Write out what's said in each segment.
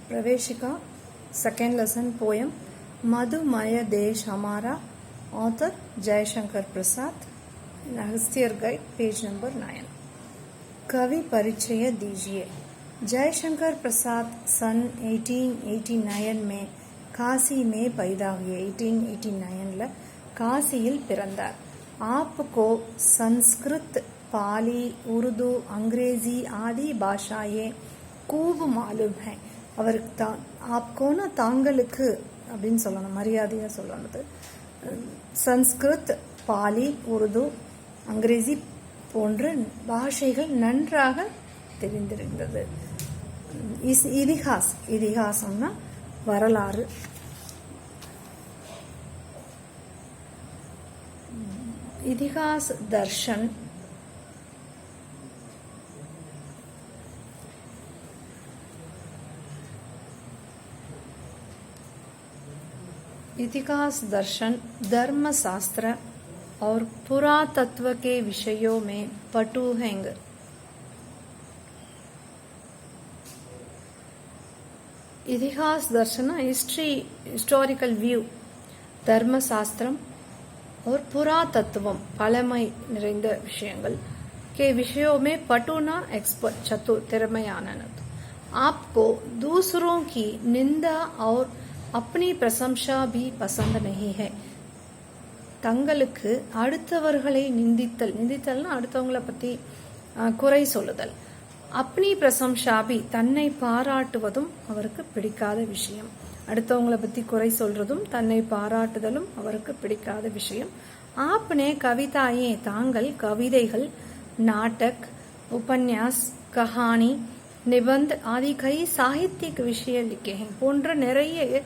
प्रवेशिका second lesson poem मधुमय देश हमारा author Jaishankar Prasad अगस्त्यर guide page number 9। कवि परिचय दीजिए। जयशंकर प्रसाद सन 1889 में काशी में पैदा हुए। 1889 काशीயில் பிறந்தார்। आपको संस्कृत पाली उर्दू अंग्रेजी आदि भाषाएं खूब मालूम है। அவருக்கு आपकोना தாங்களுக்கு அப்படின்னு சொல்லணும், மரியாதையா சொல்லணுது। சன்ஸ்கிருத் பாலி உருது அங்கிரேசி போன்ற பாஷைகள் நன்றாக தெரிந்திருந்தது। இதிகாசம்னா வரலாறு। इतिहास दर्शन इतिहास दर्शन धर्म शास्त्र और पुरातत्व के विषयों में पटु हैं। इतिहास दर्शन हिस्टोरिकल व्यू, धर्म शास्त्रम और पुरातत्वम பழமை நிறைந்த விஷயங்கள் के विषयों में पटुना एक्सपर्ट चतुर तिरमयाननद। आपको दूसरों की निंदा और अपनी प्रशंसा भी पसंद नहीं है। தங்களுக்கு அடுத்தவர்களை நிந்தித்தல்னா அடுத்தவங்களை பத்தி குறை சொல்லுதல்। अपनी प्रशंसा भी தன்னை பாராட்டுவதும் அவருக்கு பிடிக்காத விஷயம்। அடுத்தவங்களை பத்தி குறை சொல்றதும் தன்னை பாராட்டுதலும் அவருக்கு பிடிக்காத விஷயம்। आपने कविताएं தாங்கள் கவிதைகள், नाटक, उपन्यास, कहानी, निबंध आदि कई साहित्यिक विषय लिखे हैं போன்ற நிறைய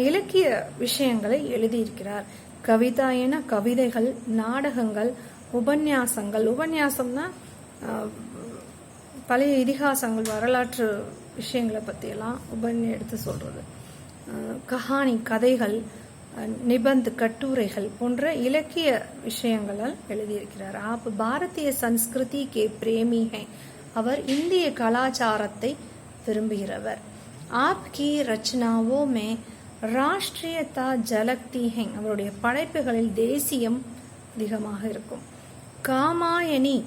இலக்கிய விஷயங்களை எழுதியிருக்கிறார்। கவிதாயன கவிதைகள், நாடகங்கள், உபன்யாசங்கள், உபன்யாசம்னா பழைய இதிகாசங்கள் வரலாற்று விஷயங்களை பத்தி எல்லாம் எடுத்து சொல்றது। கஹானி கதைகள், நிபந்த் கட்டுரைகள் போன்ற இலக்கிய விஷயங்களால் எழுதியிருக்கிறார்। आप भारतीय संस्कृति के प्रेमी हैं, அவர் இந்திய கலாச்சாரத்தை விரும்புகிறவர்। आपकी रचनाओं में राष्ट्रीयता झलकती है, அவருடைய படைப்புகளில் தேசியம் அதிகமாக இருக்கும்। कामायनी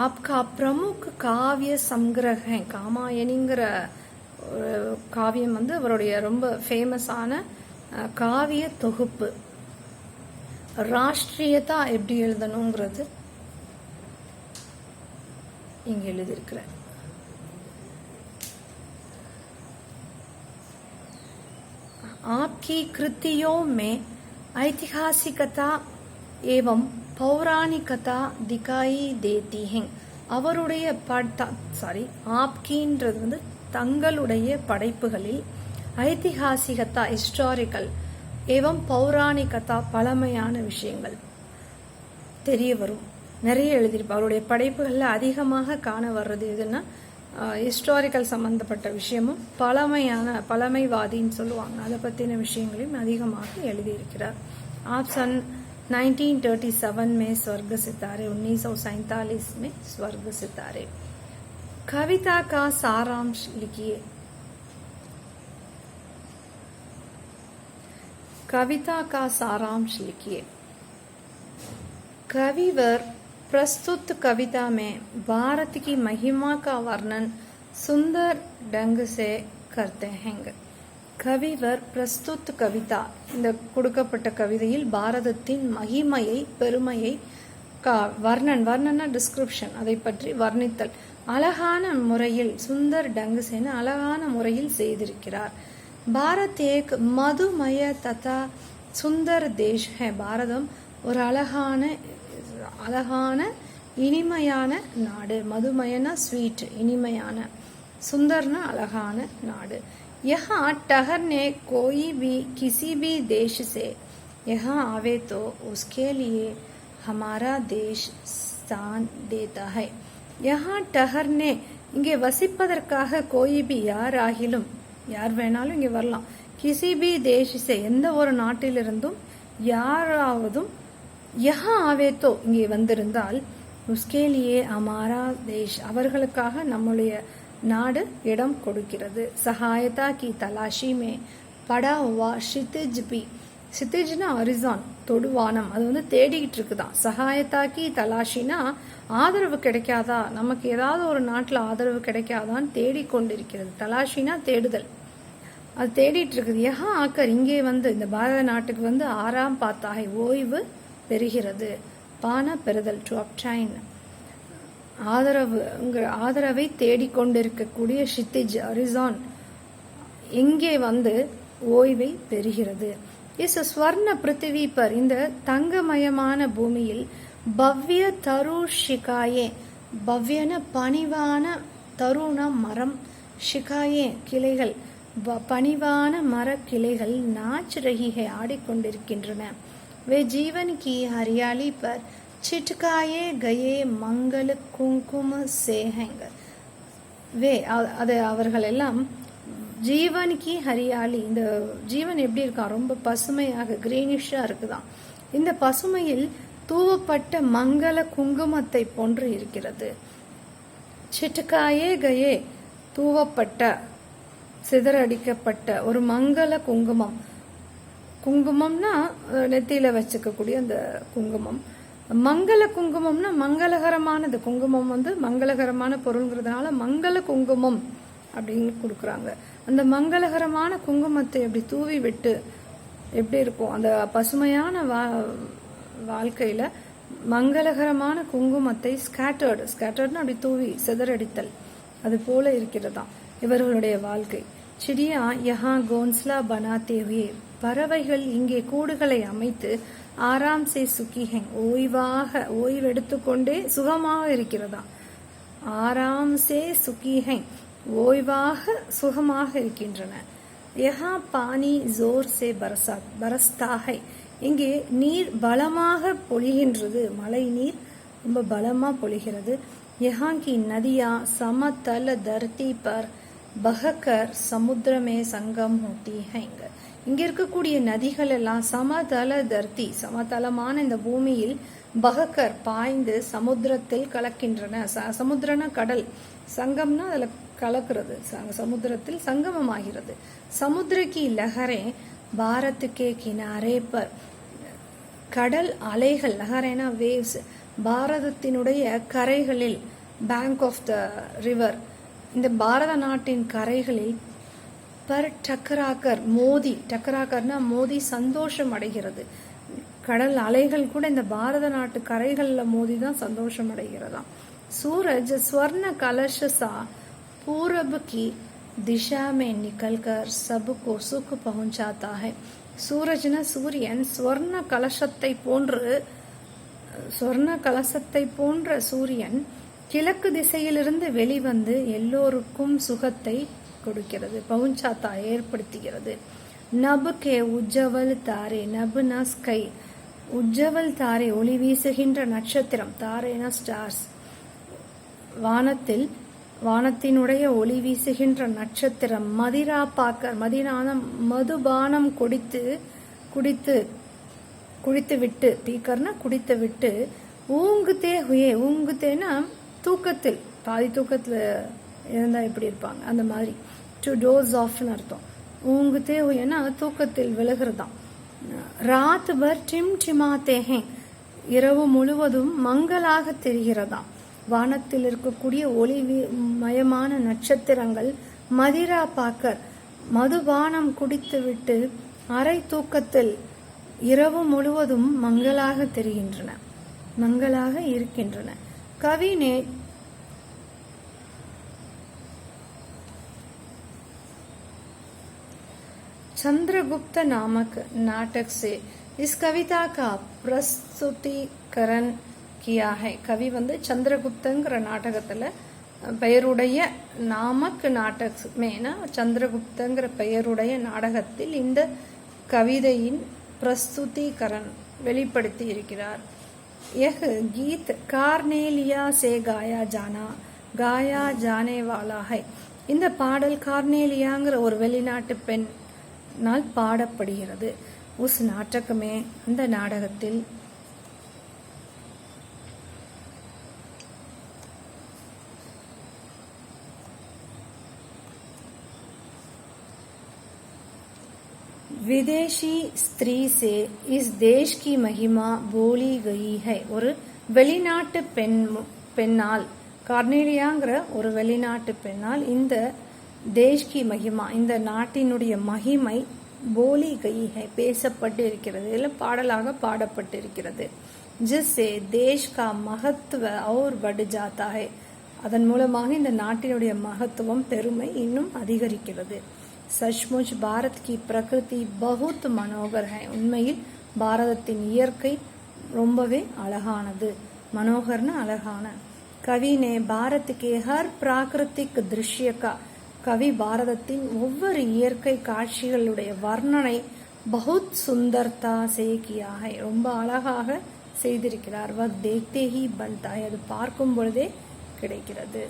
आपका प्रमुख काव्य संग्रह है। कामायनीங்கிற காவியம் அவருடைய ரொம்ப ஃபேமஸான காவிய தொகுப்பு। ராஷ்டிரியதா எப்படி எழுதணுங்கிறது இங்க எழுதியிருக்கிறார்। आपकी कृतियों में ऐतिहासिकता एवं पौराणिकता दिखाई देती है। அவருடைய ஆப்கின்றது தங்களுடைய படைப்புகளில் ஐதிஹாசிகதா ஹிஸ்டாரிக்கல் ஏவம் பௌராணிகதா பழமையான விஷயங்கள் தெரிய வரும்। நிறைய எழுதியிருப்பார்। அவருடைய படைப்புகள்ல அதிகமாக காண வர்றது எதுன்னா ஹிஸ்டாரிக்கல் சம்பந்தப்பட்ட விஷயமும் பழமைவாதின்னு சொல்லுவாங்க, அதை பத்தின விஷயங்களையும் அதிகமாக எழுதியிருக்கிறார்। आप सन 1937 में स्वर्ग सितारे, 1947 में स्वर्ग सितारे। कविता का सारांश लिखिए। कविता का सारांश लिखिए। कविवर प्रस्तुत कविता में भारत की महिमा का वर्णन सुंदर ढंग से करते हैं। கவிவர் பிரஸ்துத் கவிதா, இந்த கொடுக்கப்பட்ட கவிதையில் பாரதத்தின் மகிமையை, பெருமையை வர்ணனா டிஸ்கிரிப்ஷன், அதை பற்றி வர்ணித்தல் அழகான முறையில், சுந்தர் டங்குசேன அழகான முறையில் செய்திருக்கிறார்। பாரத் ஏக் மதுமய ததா சுந்தர் தேஷ் ஹை, பாரதம் ஒரு அழகான இனிமையான நாடு। மதுமயனா ஸ்வீட், இனிமையான, சுந்தர்னா அழகான நாடு। यहाँ ठहरने कोई भी किसी भी देश से यहाँ आवे तो उसके लिए हमारा देश स्थान देता है। यहाँ ठहरने இங்கே வசிப்பதற்காக கோயி பி யாராகிலும், யார் வேணாலும் இங்கே வரலாம்। கிசி பி தேஷ் எந்த ஒரு நாட்டிலிருந்தும் யாராவதும் யஹா ஆவேத்தோ இங்கே வந்திருந்தால் உஸ்கே லியே ஹமாரா தேஷ் அவர்களுக்காக நம்முடைய நாடு இடம் கொடுக்கிறது. சகாயதா கி தலாஷி மே படா ஹுவா ஷிதிஜ் பி. ஷிதிஜ்னா ஹரிசான், தொடுவானம், அது வந்து தேடிக்கிட்டு இருக்குதான். சகாயதா கி தலாஷினா ஆதரவு கிடைக்காதா, நமக்கு ஏதாவது ஒரு நாட்டில் ஆதரவு கிடைக்காதான்னு தேடிக்கொண்டிருக்கிறது. தலாஷினா தேடுதல், அது தேடிட்டு இருக்குது. யஹா ஆக்கர், இங்கே வந்து இந்த பாரத நாட்டுக்கு வந்து ஆறாம் பாத்தாகை ஓய்வு பெறுகிறது. பான பெறுதல், டு அப்டைன், ஆதரவை தேடிக்கொண்டிருக்கக்கூடிய ஷித்திஜ் ஹரிசான் இங்கே வந்து ஓய்வை பெறுகிறது. இஸ் ஸ்வர்ண பிருத்திவி பர், இந்த தங்கமயமான பூமியில் பவ்ய தரு ஷிகாயே, பவ்யன பணிவான, தருண மரம், ஷிகாயே கிளைகள், பணிவான மர கிளைகள் நாச் ரஹி ஹை ஆடிக்கொண்டிருக்கின்றன. வே ஜீவன் கி ஹரியாலி பர் சிட்காயே கயே மங்கள குங்கும சேஹங்க. வே அது அவர்கள் எல்லாம் ஜீவன் கி ஹரியாலி, இந்த ஜீவன் எப்படி இருக்கான், ரொம்ப பசுமையாக கிரீனிஷா இருக்குதான். இந்த பசுமையில் தூவப்பட்ட மங்கள குங்குமத்தை போன்று இருக்கிறது. சிட்காயே கயே, தூவப்பட்ட, சிதறடிக்கப்பட்ட ஒரு மங்கள குங்குமம். குங்குமம்னா நெத்தியில வச்சுக்கக்கூடிய அந்த குங்குமம். மங்கள குங்குமம்னா மங்களகரமானது. குங்குமம் வந்து மங்களகரமான பொருள்ங்கிறதுனால மங்கள குங்குமம் அப்படின்னு கொடுக்குறாங்க. அந்த மங்களகரமான குங்குமத்தை அப்படி தூவி விட்டு எப்படி இருக்கும், அந்த பசுமையான வாழ்க்கையில மங்களகரமான குங்குமத்தை ஸ்கேட்டர்ட்னு அப்படி தூவி சிதறடித்தல், அது போல இருக்கிறதா இவர்களுடைய வாழ்க்கை. சிடியா யஹா கோன்ஸ்லா பனாத்தே ஹுயே, பறவைகள் இங்கே கூடுகளை அமைத்து ஆராம் சே சுகிஹெங், ஓய்வெடுத்துக்கொண்டே சுகமாக இருக்கிறதா. ஆராம் சே சுகிஹெங், ஓய்வாக சுகமாக இருக்கின்றன. யஹா பானி ஜோர் சே பரஸ்தாஹை, இங்கே நீர் பலமாக பொழிகின்றது, மழை நீர் ரொம்ப பலமா பொழிகிறது. யஹா கி நதியா சமதல தர்த்தி பர் பஹக்கர் சமுத்திரமே சங்கம் ஹோத்தி ஹைங்க. இங்க இருக்கக்கூடிய நதிகள் எல்லாம் சமதள தர்த்தி, சமதளமான இந்த பூமியில் பஹக்கர் பாய்ந்து சமுத்திரத்தில் கலக்கின்றன. சமுத்திரனா கடல், சங்கம்னா அதுல கலக்கிறது, சமுத்திரத்தில் சங்கமமாகிறது. சமுத்திரக்கி லஹரே பாரத்துக்கே கினாரே பர், கடல் அலைகள், லஹரேனா வேவ்ஸ், பாரதத்தினுடைய கரைகளில், பேங்க் ஆஃப் த ரிவர், இந்த பாரத நாட்டின் கரைகளில் பர் டக்கராக்கர் மோதி, டக்கராக்கர்னா மோதி சந்தோஷம் அடைகிறது. கடல் அலைகள் கூட இந்த பாரத நாட்டு கரைகள்ல மோதி தான் சந்தோஷம் அடைகிறதாம். சூரஜ் ஸ்வர்ண கலஷசா பூரப் கி திஷா மே நிகல்கர் சபுகோ சுக் பहुंचाता है. சூரஜ்னா சூரியன், ஸ்வர்ண கலசத்தை போன்ற சூரியன் கிழக்கு திசையிலிருந்து வெளிவந்து எல்லோருக்கும் சுகத்தை கொடுக்கிறது. பவுன்சாத்தா ஏற்படுத்துகிறது. நபுகே உஜ்ஜவல் தாரே, நபுனா ஸ்கை, உஜ்ஜவல் தாரே ஒளி வீசுகின்ற நட்சத்திரம், தாரேனா ஸ்டார்ஸ், வானத்தினுடைய ஒளி வீசுகின்ற நட்சத்திரம். மதிரா பாக்கர், மதிரான மதுபானம் குடித்து விட்டு, பீக்கர்னா குடித்து விட்டு, ஊங்குதே ஹுயே, ஊங்குதேனா தூக்கத்தில், பாதி தூக்கத்துல இருந்தா எப்படி இருப்பாங்க அந்த மாதிரி, டு டோஸ் ஆஃப்னு அர்த்தம். ஊங்குதே ஹுயேனா தூக்கத்தில் விலகிறதாம். ராத் பர் டிம் டிமாத்தே ஹே, இரவு முழுவதும் மங்களாக தெரிகிறதாம். வானத்தில் இருக்கக்கூடிய ஒளி மயமான நட்சத்திரங்கள் மதிரா பாக்கர், மதுபானம் குடித்துவிட்டு அரை தூக்கத்தில் இரவு முழுவதும் மங்களாக தெரிகின்றன, மங்களாக இருக்கின்றன. कवि ने चंद्रगुप्त नामक नाटक से इस कविता का प्रस्तुतिकरण किया है. कवि வந்து சந்திரகுப்தங்கிற நாடகத்துல பெயருடைய நாமக் நாடக் மேனா சந்திரகுப்தங்கிற பெயருடைய நாடகத்தில் இந்த கவிதையின் பிரஸ்துதிகரன் வெளிப்படுத்தி இருக்கிறார். यह गीत कार्नेलिया से गाया जाने वाला है. இந்த பாடல் கார்னேலியாங்கிற ஒரு வெளிநாட்டு பெண்ணால் பாடப்படுகிறது. உஸ் நாடகமே, அந்த நாடகத்தில் विदेशी स्त्री से इस देश की महिमा बोली गई है. ஒரு வெளிநாட்டு பெண்ணால், கார்னேலியாங்கிற ஒரு வெளிநாட்டு பெண்ணால் இந்த தேஷ் கி மகிமா, இந்த நாட்டினுடைய மகிமை போலி கயி है பேசப்பட்டு இருக்கிறது, இல்லை பாடலாக பாடப்பட்டு இருக்கிறது. जिससे देश का महत्व और बढ़ जाता है, அதன் மூலமாக இந்த நாட்டினுடைய மகத்துவம் பெருமை இன்னும் அதிகரிக்கிறது. सचमुच भारत की प्रकृति बहुत मनोहर है, உண்மையில் பாரதத்தின் இயற்கை ரொம்பவே அழகானது. மனோகர்னு அழகான. कवि ने भारत के हर प्राकृतिक दृश्य का, கவி பாரதத்தின் ஒவ்வொரு இயற்கை காட்சிகளுடைய வர்ணனை बहुत सुंदरता से किया है, ரொம்ப அழகாக செய்திருக்கிறார். वह देखते ही बनता है, அது பார்க்கும் பொழுதே கிடைக்கிறது.